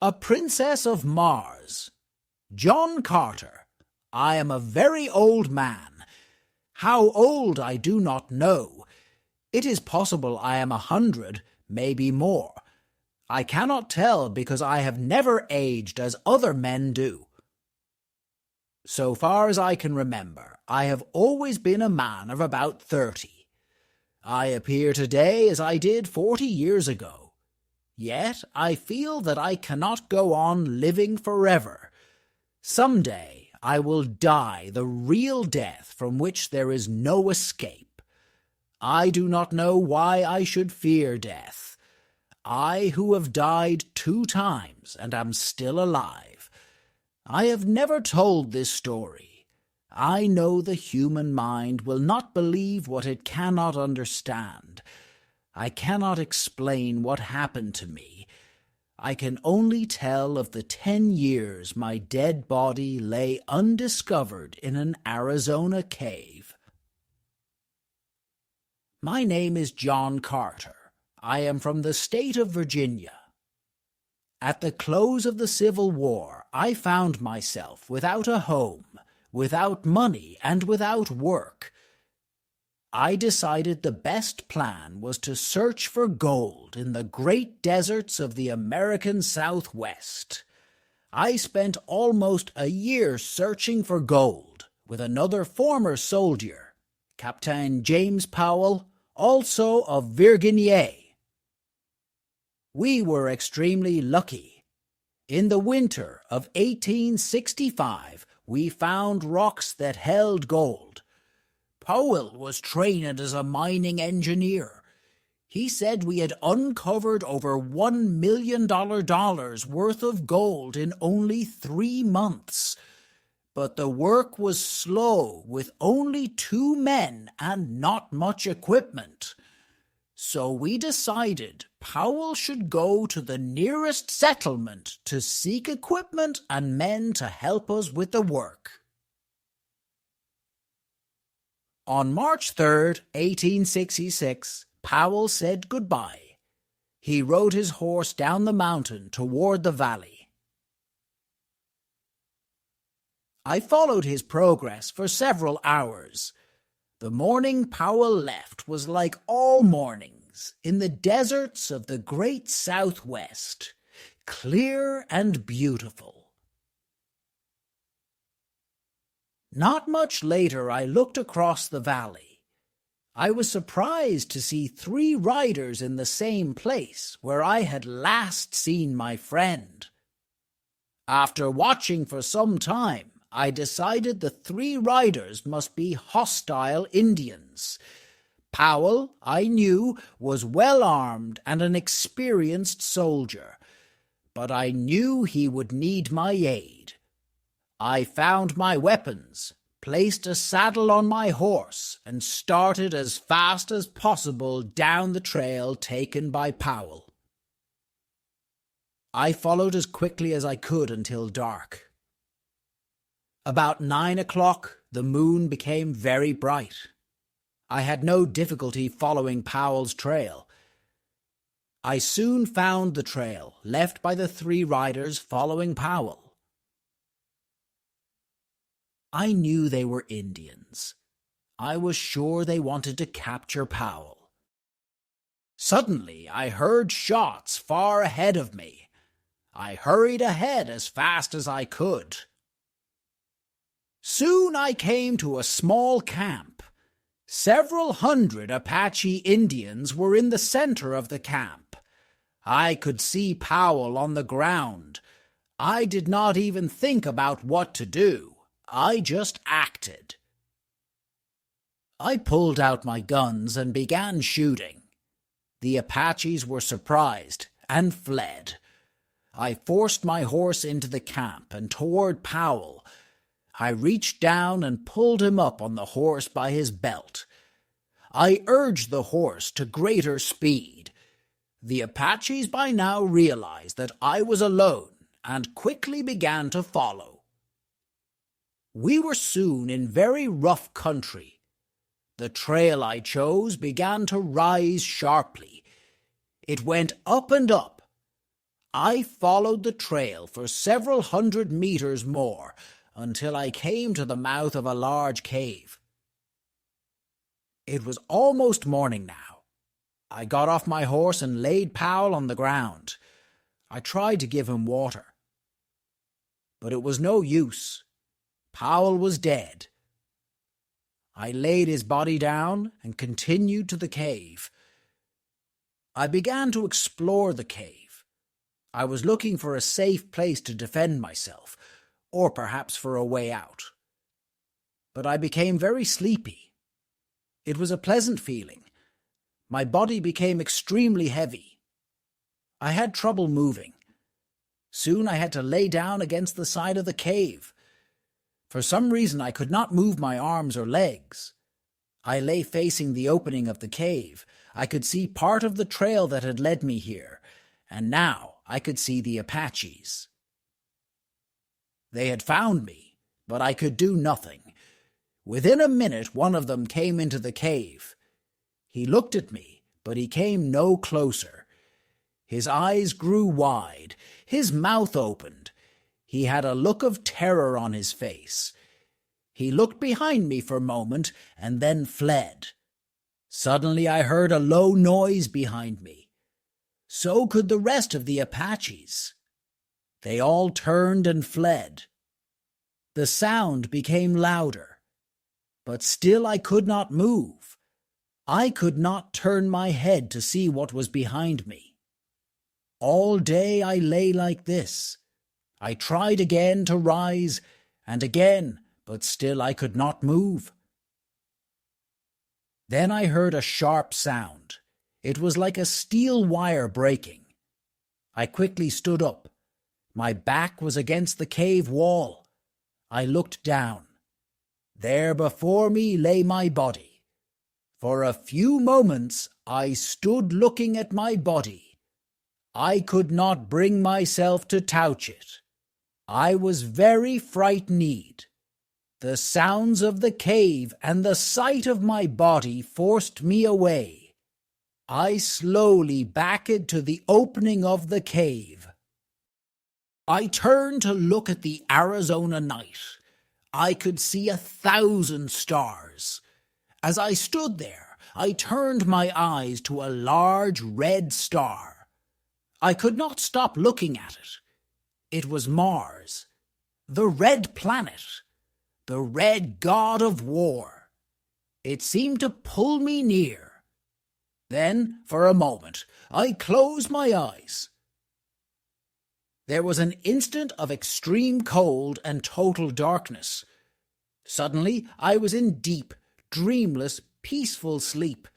A Princess of Mars. John Carter. I am a very old man. How old I do not know. It is possible I am 100, maybe more. I cannot tell because I have never aged as other men do. So far as I can remember, I have always been a man of about 30. I appear today as I did 40 years ago. Yet I feel that I cannot go on living forever. Some day I will die the real death from which there is no escape. I do not know why I should fear death. I who have died 2 times and am still alive. I have never told this story. I know the human mind will not believe what it cannot understand. I cannot explain what happened to me. I can only tell of the 10 years my dead body lay undiscovered in an Arizona cave. My name is John Carter. I am from the state of Virginia. At the close of the Civil War, I found myself without a home, without money, and without work. I decided the best plan was to search for gold in the great deserts of the American Southwest. I spent almost a year searching for gold with another former soldier, Captain James Powell, also of Virginia. We were extremely lucky. In the winter of 1865, we found rocks that held gold. Powell was trained as a mining engineer. He said we had uncovered over $1 million worth of gold in only 3 months. But the work was slow, with only 2 men and not much equipment. So we decided Powell should go to the nearest settlement to seek equipment and men to help us with the work. On March 3, 1866, Powell said goodbye. He rode his horse down the mountain toward the valley. I followed his progress for several hours. The morning Powell left was like all mornings in the deserts of the great Southwest, clear and beautiful. Not much later I looked across the valley. I was surprised to see 3 riders in the same place where I had last seen my friend. After watching for some time, I decided the 3 riders must be hostile Indians. Powell, I knew, was well armed and an experienced soldier, but I knew he would need my aid. I found my weapons, placed a saddle on my horse, and started as fast as possible down the trail taken by Powell. I followed as quickly as I could until dark. About 9 o'clock, the moon became very bright. I had no difficulty following Powell's trail. I soon found the trail left by the 3 riders following Powell. I knew they were Indians. I was sure they wanted to capture Powell. Suddenly, I heard shots far ahead of me. I hurried ahead as fast as I could. Soon I came to a small camp. Several hundred Apache Indians were in the center of the camp. I could see Powell on the ground. I did not even think about what to do. I just acted. I pulled out my guns and began shooting. The Apaches were surprised and fled. I forced my horse into the camp and toward Powell. I reached down and pulled him up on the horse by his belt. I urged the horse to greater speed. The Apaches by now realized that I was alone and quickly began to follow. We were soon in very rough country. The trail I chose began to rise sharply. It went up and up. I followed the trail for several hundred meters more until I came to the mouth of a large cave. It was almost morning now. I got off my horse and laid Powell on the ground. I tried to give him water, but it was no use. Powell was dead. I laid his body down and continued to the cave. I began to explore the cave. I was looking for a safe place to defend myself, or perhaps for a way out. But I became very sleepy. It was a pleasant feeling. My body became extremely heavy. I had trouble moving. Soon I had to lay down against the side of the cave. For some reason I could not move my arms or legs. I lay facing the opening of the cave. I could see part of the trail that had led me here, and now I could see the Apaches. They had found me, but I could do nothing. Within a minute one of them came into the cave. He looked at me, but he came no closer. His eyes grew wide, his mouth opened. He had a look of terror on his face. He looked behind me for a moment and then fled. Suddenly I heard a low noise behind me. So could the rest of the Apaches. They all turned and fled. The sound became louder, but still I could not move. I could not turn my head to see what was behind me. All day I lay like this. I tried again to rise, and again, but still I could not move. Then I heard a sharp sound. It was like a steel wire breaking. I quickly stood up. My back was against the cave wall. I looked down. There before me lay my body. For a few moments I stood looking at my body. I could not bring myself to touch it. I was very frightened. The sounds of the cave and the sight of my body forced me away. I slowly backed to the opening of the cave. I turned to look at the Arizona night. I could see 1,000 stars. As I stood there, I turned my eyes to a large red star. I could not stop looking at it. It was Mars, the red planet, the red god of war. It seemed to pull me near. Then, for a moment, I closed my eyes. There was an instant of extreme cold and total darkness. Suddenly, I was in deep, dreamless, peaceful sleep.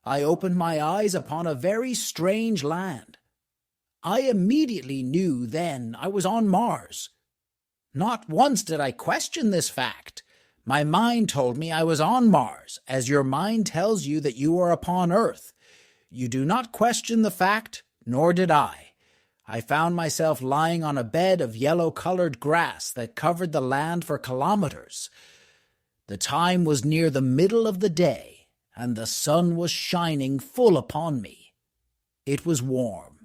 I opened my eyes upon a very strange land. I immediately knew then I was on Mars. Not once did I question this fact. My mind told me I was on Mars, as your mind tells you that you are upon Earth. You do not question the fact, nor did I. I found myself lying on a bed of yellow-colored grass that covered the land for kilometers. The time was near the middle of the day, and the sun was shining full upon me. It was warm.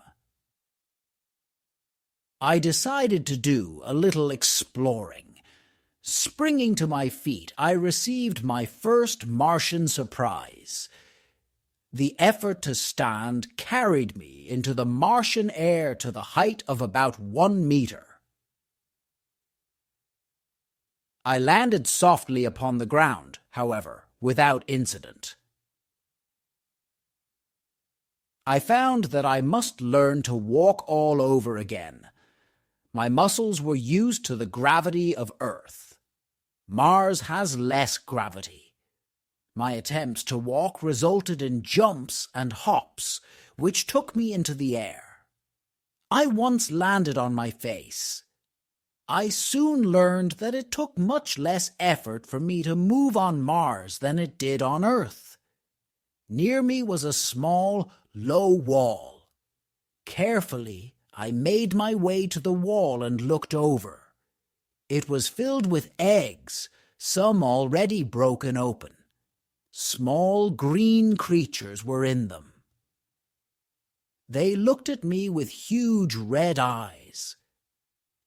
I decided to do a little exploring. Springing to my feet, I received my first Martian surprise. The effort to stand carried me into the Martian air to the height of about 1 meter. I landed softly upon the ground, however, without incident. I found that I must learn to walk all over again. My muscles were used to the gravity of Earth. Mars has less gravity. My attempts to walk resulted in jumps and hops, which took me into the air. I once landed on my face. I soon learned that it took much less effort for me to move on Mars than it did on Earth. Near me was a small, low wall. Carefully, I made my way to the wall and looked over. It was filled with eggs, some already broken open. Small green creatures were in them. They looked at me with huge red eyes.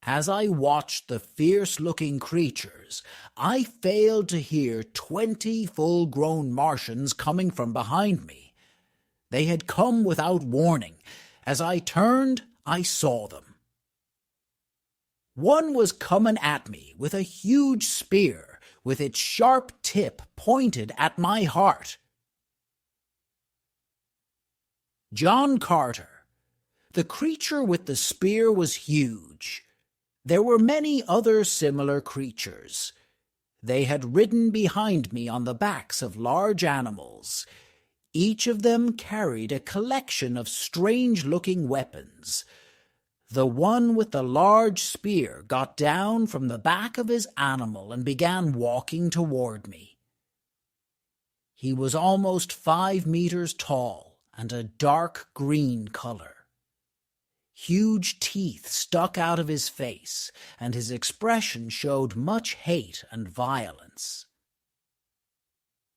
As I watched the fierce-looking creatures, I failed to hear 20 full-grown Martians coming from behind me. They had come without warning. As I turned, I saw them. One was coming at me with a huge spear, with its sharp tip pointed at my heart. John Carter. The creature with the spear was huge. There were many other similar creatures. They had ridden behind me on the backs of large animals. Each of them carried a collection of strange-looking weapons. The one with the large spear got down from the back of his animal and began walking toward me. He was almost 5 meters tall and a dark green color. Huge teeth stuck out of his face, and his expression showed much hate and violence.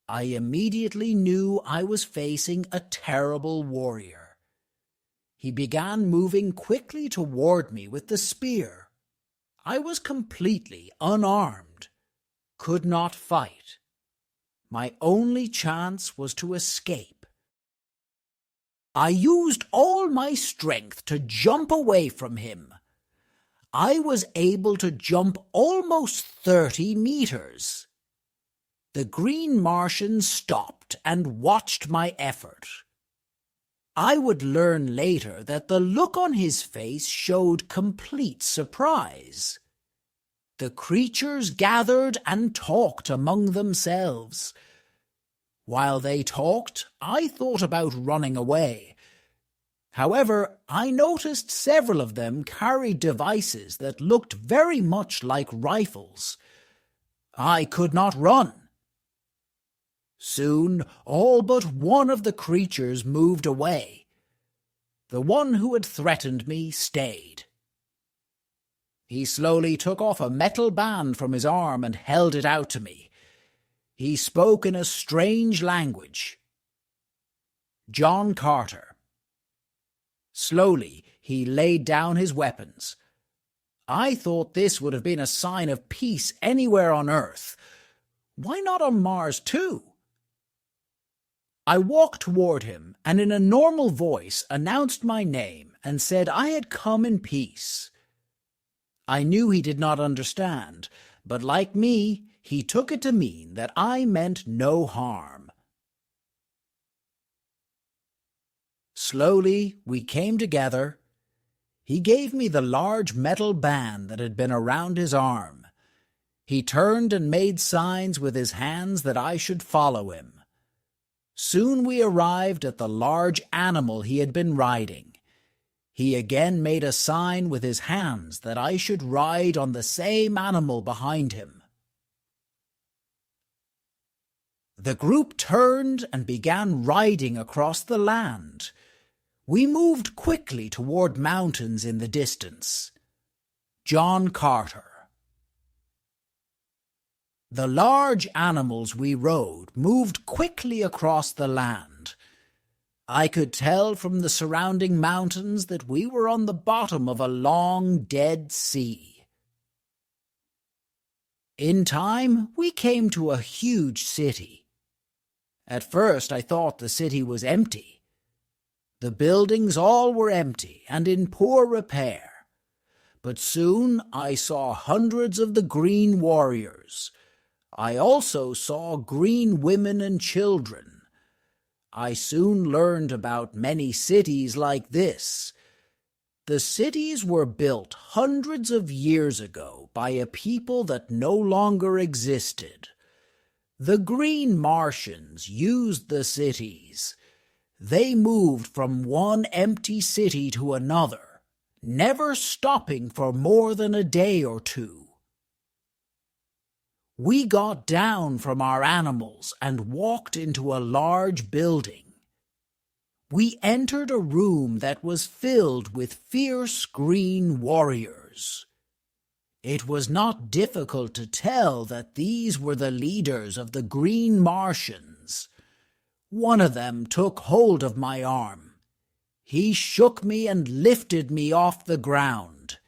I immediately knew I was facing a terrible warrior. He began moving quickly toward me with the spear. I was completely unarmed, could not fight. My only chance was to escape. I used all my strength to jump away from him. I was able to jump almost 30 meters. The green Martian stopped and watched my effort. I would learn later that the look on his face showed complete surprise. The creatures gathered and talked among themselves. While they talked, I thought about running away. However, I noticed several of them carried devices that looked very much like rifles. I could not run. Soon, all but one of the creatures moved away. The one who had threatened me stayed. He slowly took off a metal band from his arm and held it out to me. He spoke in a strange language. John Carter. Slowly, he laid down his weapons. I thought this would have been a sign of peace anywhere on Earth. Why not on Mars, too? I walked toward him and in a normal voice announced my name and said I had come in peace. I knew he did not understand, but like me, he took it to mean that I meant no harm. Slowly, we came together. He gave me the large metal band that had been around his arm. He turned and made signs with his hands that I should follow him. Soon we arrived at the large animal he had been riding. He again made a sign with his hands that I should ride on the same animal behind him. The group turned and began riding across the land. We moved quickly toward mountains in the distance. John Carter. The large animals we rode moved quickly across the land. I could tell from the surrounding mountains that we were on the bottom of a long, dead sea. In time, we came to a huge city. At first I thought the city was empty. The buildings all were empty and in poor repair. But soon I saw hundreds of the green warriors. I also saw green women and children. I soon learned about many cities like this. The cities were built hundreds of years ago by a people that no longer existed. The green Martians used the cities. They moved from one empty city to another, never stopping for more than a day or two. We got down from our animals and walked into a large building. We entered a room that was filled with fierce green warriors. It was not difficult to tell that these were the leaders of the green Martians. One of them took hold of my arm. He shook me and lifted me off the ground.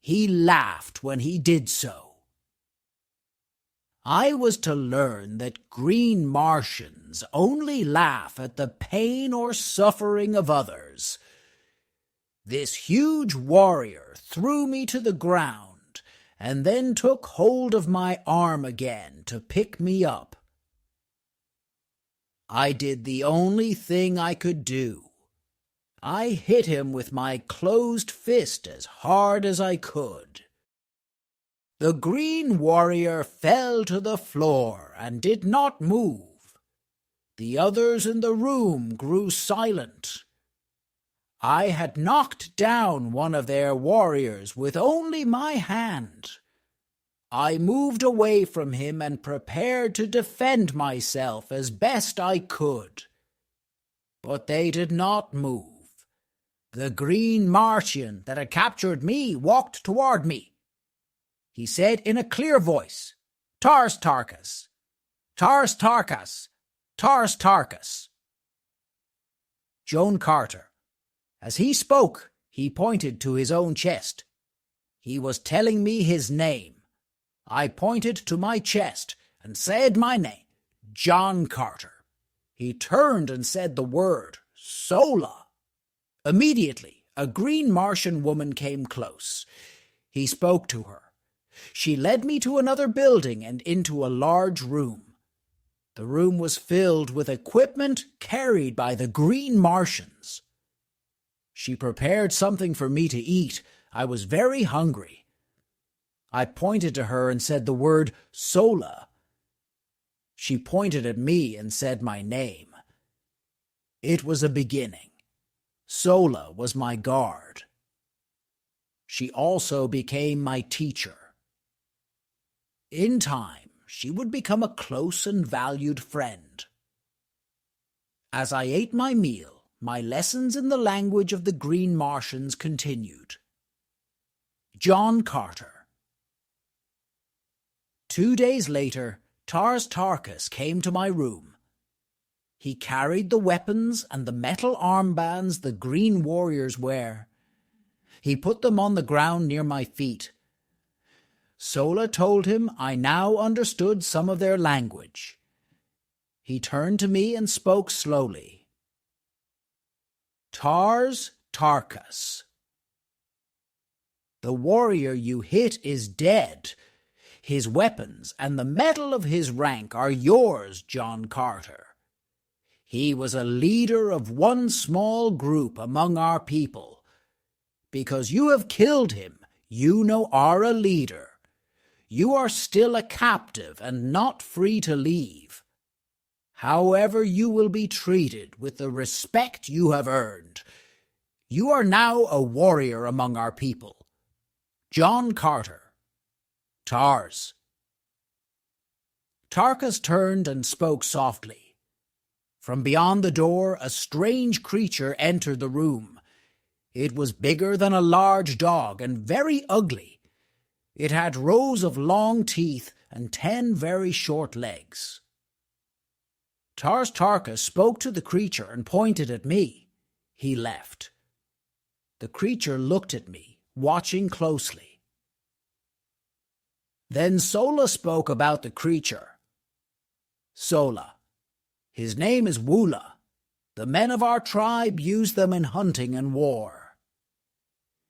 He laughed when he did so. I was to learn that green Martians only laugh at the pain or suffering of others. This huge warrior threw me to the ground and then took hold of my arm again to pick me up. I did the only thing I could do. I hit him with my closed fist as hard as I could. The green warrior fell to the floor and did not move. The others in the room grew silent. I had knocked down one of their warriors with only my hand. I moved away from him and prepared to defend myself as best I could. But they did not move. The green Martian that had captured me walked toward me. He said in a clear voice, "Tars Tarkas, Tars Tarkas, Tars Tarkas." Joan Carter. As he spoke, he pointed to his own chest. He was telling me his name. I pointed to my chest and said my name, John Carter. He turned and said the word, Sola. Immediately, a green Martian woman came close. He spoke to her. She led me to another building and into a large room. The room was filled with equipment carried by the green Martians. She prepared something for me to eat. I was very hungry. I pointed to her and said the word Sola. She pointed at me and said my name. It was a beginning. Sola was my guard. She also became my teacher. In time, she would become a close and valued friend. As I ate my meal, my lessons in the language of the green Martians continued. John Carter. 2 days later, Tars Tarkas came to my room. He carried the weapons and the metal armbands the green warriors wear. He put them on the ground near my feet. Sola told him I now understood some of their language. He turned to me and spoke slowly. Tars Tarkas. The warrior you hit is dead. His weapons and the metal of his rank are yours, John Carter. He was a leader of one small group among our people. Because you have killed him, you now are a leader. You are still a captive and not free to leave. However, you will be treated with the respect you have earned. You are now a warrior among our people. John Carter. Tars. Tarkas turned and spoke softly. From beyond the door, a strange creature entered the room. It was bigger than a large dog and very ugly. It had rows of long teeth and 10 very short legs. Tars Tarkas spoke to the creature and pointed at me. He left. The creature looked at me, watching closely. Then Sola spoke about the creature. Sola. His name is Woola. The men of our tribe use them in hunting and war.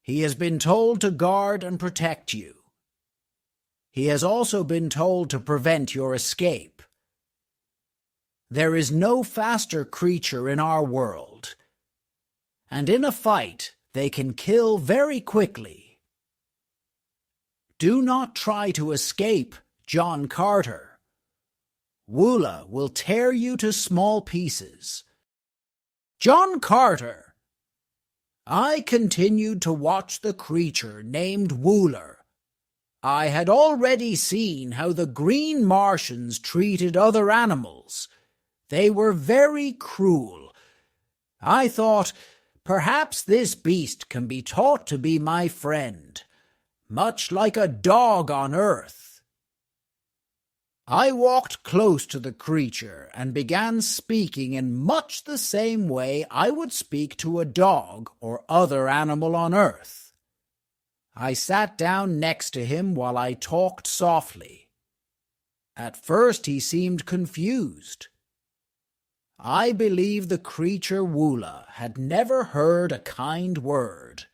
He has been told to guard and protect you. He has also been told to prevent your escape. There is no faster creature in our world, and in a fight they can kill very quickly. Do not try to escape, John Carter. Woola will tear you to small pieces. John Carter! I continued to watch the creature named Woola. I had already seen how the green Martians treated other animals. They were very cruel. I thought, perhaps this beast can be taught to be my friend, much like a dog on earth. I walked close to the creature and began speaking in much the same way I would speak to a dog or other animal on earth. I sat down next to him while I talked softly. At first he seemed confused. I believe the creature Woola had never heard a kind word.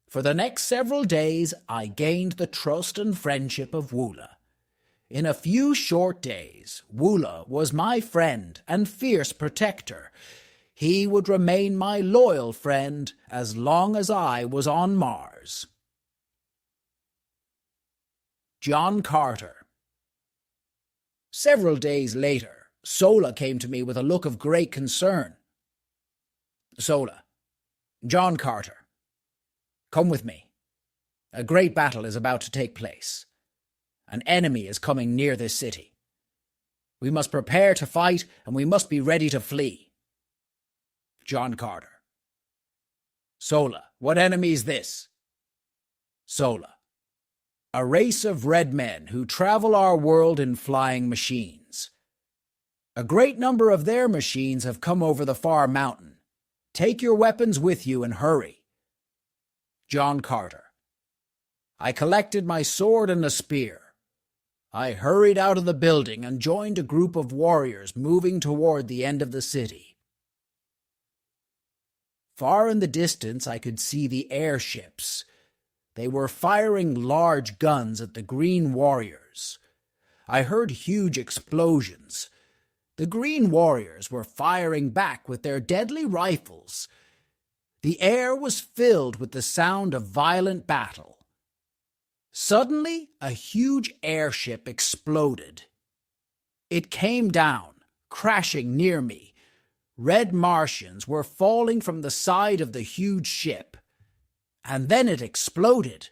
For the next several days I gained the trust and friendship of Woola. In a few short days, Woola was my friend and fierce protector. He would remain my loyal friend as long as I was on Mars. John Carter. Several days later, Sola came to me with a look of great concern. Sola, John Carter, come with me. A great battle is about to take place. An enemy is coming near this city. We must prepare to fight, and we must be ready to flee. John Carter. Sola, what enemy is this? Sola. A race of red men who travel our world in flying machines. A great number of their machines have come over the far mountain. Take your weapons with you and hurry. John Carter. I collected my sword and a spear. I hurried out of the building and joined a group of warriors moving toward the end of the city. Far in the distance I could see the airships. They were firing large guns at the green warriors. I heard huge explosions. The green warriors were firing back with their deadly rifles. The air was filled with the sound of violent battle. Suddenly, a huge airship exploded. It came down, crashing near me. Red Martians were falling from the side of the huge ship. And then it exploded.